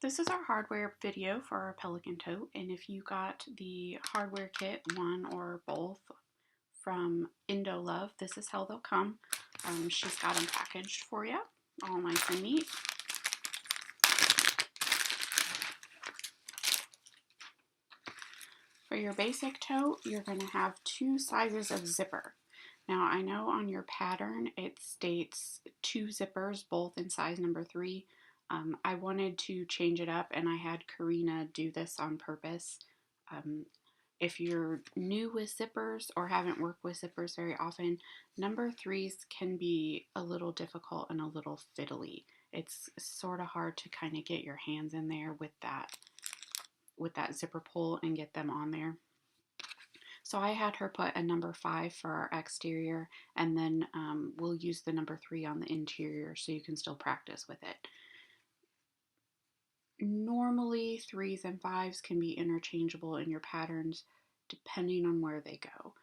This is our hardware video for our Pelican Tote, and if you got the hardware kit, one or both, from Indolove, this is how they'll come. She's got them packaged for you, all nice and neat. For your basic tote, you're going to have two sizes of zipper. Now, I know on your pattern it states 2 zippers, both in size number 3. I wanted to change it up, and I had Karina do this on purpose. If you're new with zippers or haven't worked with zippers very often, number 3s can be a little difficult and a little fiddly. It's sort of hard to kind of get your hands in there with that zipper pull and get them on there. So I had her put a number 5 for our exterior, and then we'll use the number 3 on the interior so you can still practice with it. Normally 3s and 5s can be interchangeable in your patterns depending on where they go.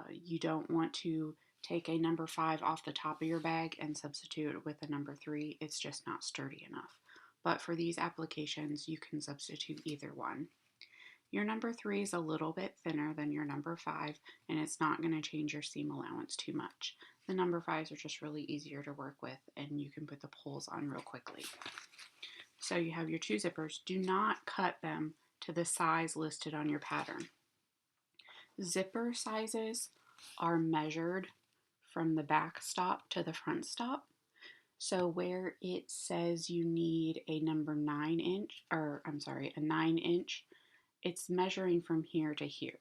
You don't want to take a number 5 off the top of your bag and substitute it with a number 3. It's just not sturdy enough. But for these applications, you can substitute either one. Your number 3 is a little bit thinner than your number 5, and it's not going to change your seam allowance too much. The number 5s are just really easier to work with, and you can put the pulls on real quickly. So you have your 2 zippers. Do not cut them to the size listed on your pattern. Zipper sizes are measured from the back stop to the front stop. So where it says you need a number 9 inch, a 9 inch, it's measuring from here to here.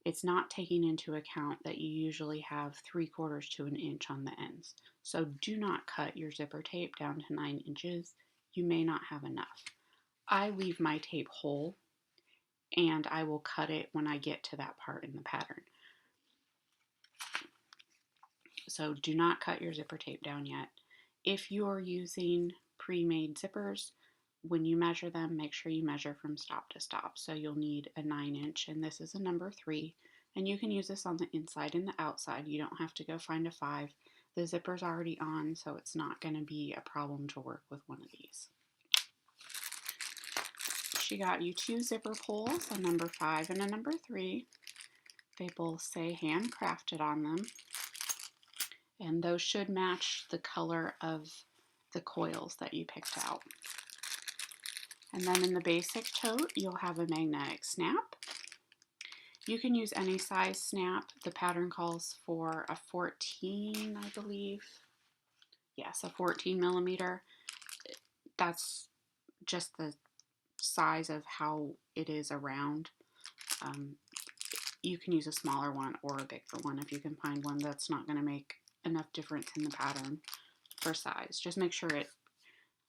It's not taking into account that you usually have 3/4 to an inch on the ends. So do not cut your zipper tape down to 9 inches. You may not have enough. I leave my tape whole, and I will cut it when I get to that part in the pattern. So do not cut your zipper tape down yet. If you are using pre-made zippers, when you measure them, make sure you measure from stop to stop. So you'll need a 9 inch, and this is a number 3. And you can use this on the inside and the outside. You don't have to go find a 5. The zipper's already on, so it's not going to be a problem to work with one of these. She got you 2 zipper pulls, a number 5 and a number 3. They both say handcrafted on them. And those should match the color of the coils that you picked out. And then in the basic tote, you'll have a magnetic snap. You can use any size snap. The pattern calls for a 14, I believe. Yes, a 14 millimeter. That's just the size of how it is around. You can use a smaller one or a bigger one if you can find one that's not going to make enough difference in the pattern for size. Just make sure it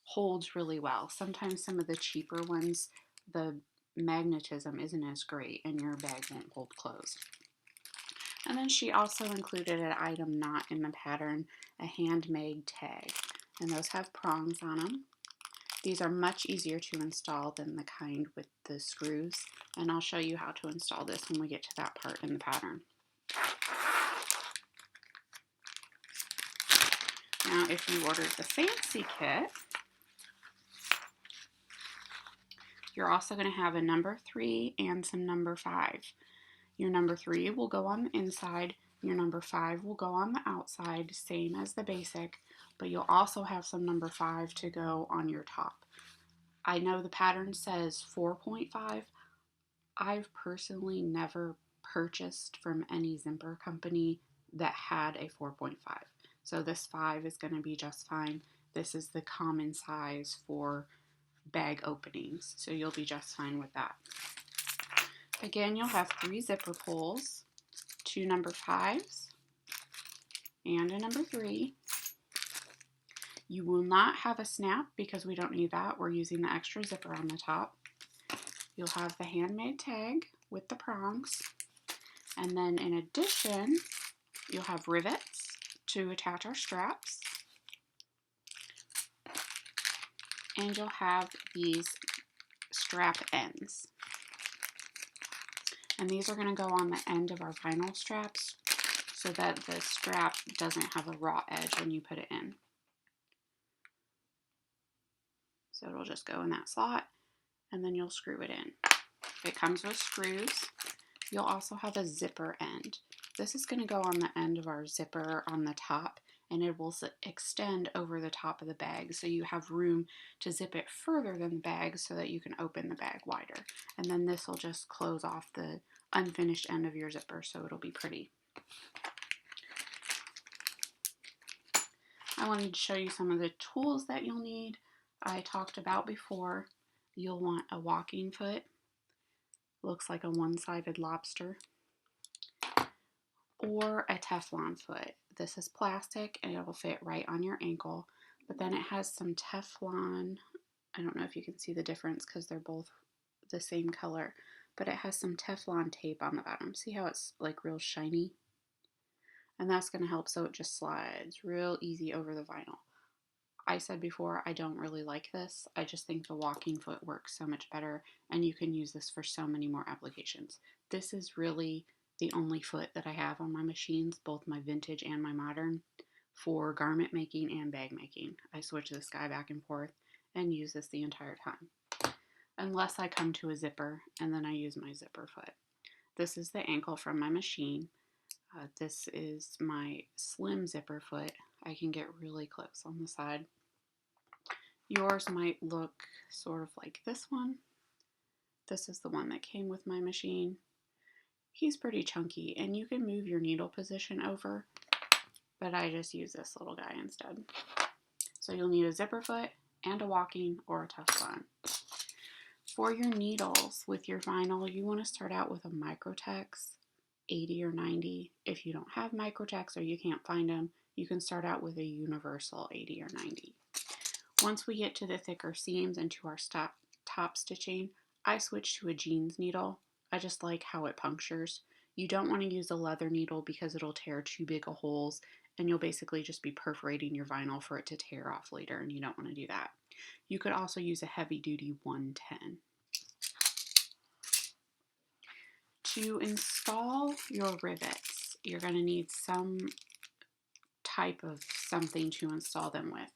holds really well. Sometimes some of the cheaper ones, the magnetism isn't as great and your bag won't hold closed. And then she also included an item not in the pattern, a handmade tag. And those have prongs on them. These are much easier to install than the kind with the screws. And I'll show you how to install this when we get to that part in the pattern. Now, if you ordered the fancy kit, you're also going to have a number 3 and some number 5. Your number 3 will go on the inside, your number 5 will go on the outside, same as the basic, but you'll also have some number 5 to go on your top. I know the pattern says 4.5. I've personally never purchased from any zipper company that had a 4.5. So this 5 is going to be just fine. This is the common size for bag openings, so you'll be just fine with that. Again, you'll have 3 zipper pulls, 2 number 5s, and a number 3. You will not have a snap because we don't need that. We're using the extra zipper on the top. You'll have the handmade tag with the prongs, and then in addition, you'll have rivets to attach our straps. And you'll have these strap ends. And these are going to go on the end of our vinyl straps so that the strap doesn't have a raw edge when you put it in. So it'll just go in that slot, and then you'll screw it in. It comes with screws. You'll also have a zipper end. This is going to go on the end of our zipper on the top, and it will extend over the top of the bag, so you have room to zip it further than the bag so that you can open the bag wider. And then this will just close off the unfinished end of your zipper, so it'll be pretty. I wanted to show you some of the tools that you'll need. I talked about before, you'll want a walking foot. Looks like a one-sided lobster. Or a Teflon foot. This is plastic and it will fit right on your ankle, but then it has some Teflon. I don't know if you can see the difference because they're both the same color, but it has some Teflon tape on the bottom. See how it's like real shiny? And that's going to help so it just slides real easy over the vinyl. I said before, I don't really like this. I just think the walking foot works so much better, and you can use this for so many more applications. This is really the only foot that I have on my machines, both my vintage and my modern, for garment making and bag making. I switch this guy back and forth and use this the entire time. Unless I come to a zipper, and then I use my zipper foot. This is the ankle from my machine. This is my slim zipper foot. I can get really close on the side. Yours might look sort of like this one. This is the one that came with my machine. He's pretty chunky, and you can move your needle position over, but I just use this little guy instead. So you'll need a zipper foot and a walking or a Teflon. For your needles with your vinyl, you want to start out with a Microtex 80 or 90. If you don't have Microtex or you can't find them, you can start out with a universal 80 or 90. Once we get to the thicker seams and to our top stitching, I switch to a jeans needle. I just like how it punctures. You don't want to use a leather needle because it'll tear too big of holes, and you'll basically just be perforating your vinyl for it to tear off later, and you don't want to do that. You could also use a heavy duty 110. To install your rivets, you're going to need some type of something to install them with.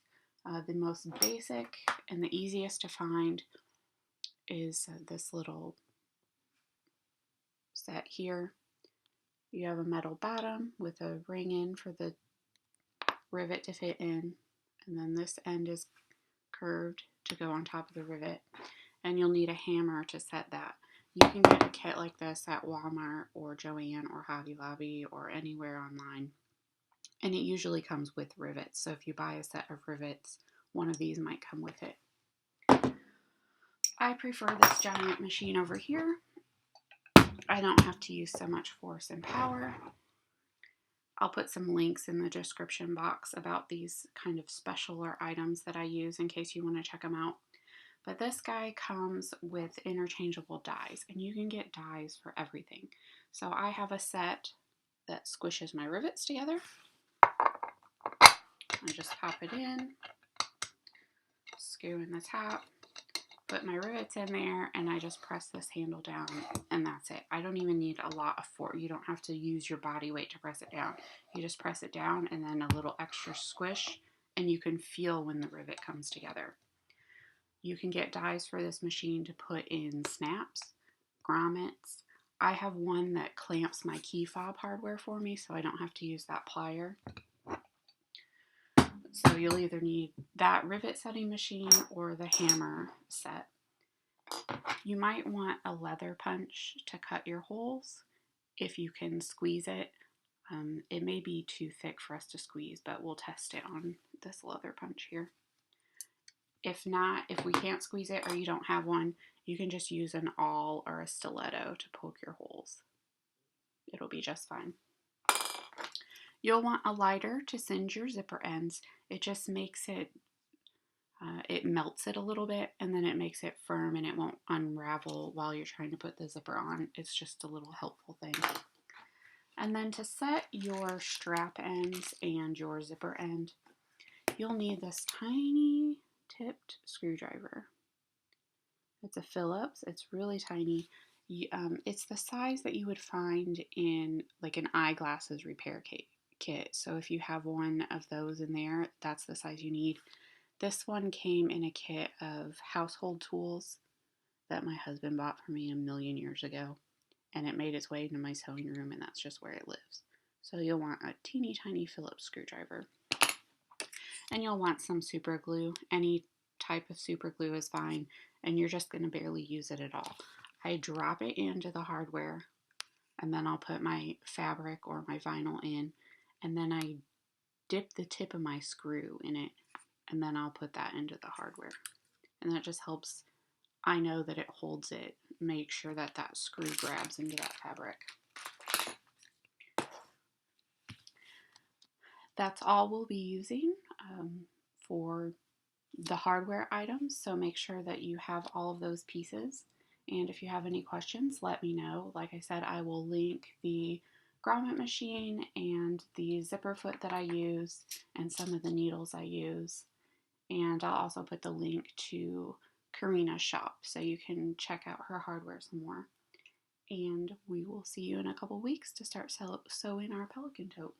The most basic and the easiest to find is this little set here. You have a metal bottom with a ring in for the rivet to fit in, and then this end is curved to go on top of the rivet, and you'll need a hammer to set that. You can get a kit like this at Walmart or Joann or Hobby Lobby or anywhere online, and it usually comes with rivets, so if you buy a set of rivets, one of these might come with it. I prefer this giant machine over here. I don't have to use so much force and power. I'll put some links in the description box about these kind of specialer items that I use in case you want to check them out. But this guy comes with interchangeable dies, and you can get dies for everything. So I have a set that squishes my rivets together. I just pop it in, screw in the top, put my rivets in there, and I just press this handle down, and that's it. I don't even need a lot of force. You don't have to use your body weight to press it down. You just press it down and then a little extra squish, and you can feel when the rivet comes together. You can get dies for this machine to put in snaps, grommets. I have one that clamps my key fob hardware for me, so I don't have to use that plier. So you'll either need that rivet setting machine or the hammer set. You might want a leather punch to cut your holes if you can squeeze it. It may be too thick for us to squeeze, but we'll test it on this leather punch here. If not, if we can't squeeze it or you don't have one, you can just use an awl or a stiletto to poke your holes. It'll be just fine. You'll want a lighter to singe your zipper ends. It just makes it, it melts it a little bit, and then it makes it firm and it won't unravel while you're trying to put the zipper on. It's just a little helpful thing. And then to set your strap ends and your zipper end, you'll need this tiny tipped screwdriver. It's a Phillips. It's really tiny. It's the size that you would find in like an eyeglasses repair kit. So if you have one of those in there, that's the size you need. This one came in a kit of household tools that my husband bought for me a million years ago, and it made its way into my sewing room, and that's just where it lives. So you'll want a teeny tiny Phillips screwdriver, and you'll want some super glue. Any type of super glue is fine, and you're just going to barely use it at all. I drop it into the hardware, and then I'll put my fabric or my vinyl in, and then I dip the tip of my screw in it, and then I'll put that into the hardware. And that just helps, I know that it holds it, make sure that that screw grabs into that fabric. That's all we'll be using for the hardware items, so make sure that you have all of those pieces. And if you have any questions, let me know. Like I said, I will link the grommet machine and the zipper foot that I use and some of the needles I use. And I'll also put the link to Karina's shop so you can check out her hardware some more. And we will see you in a couple weeks to start sewing our Pelican Tote.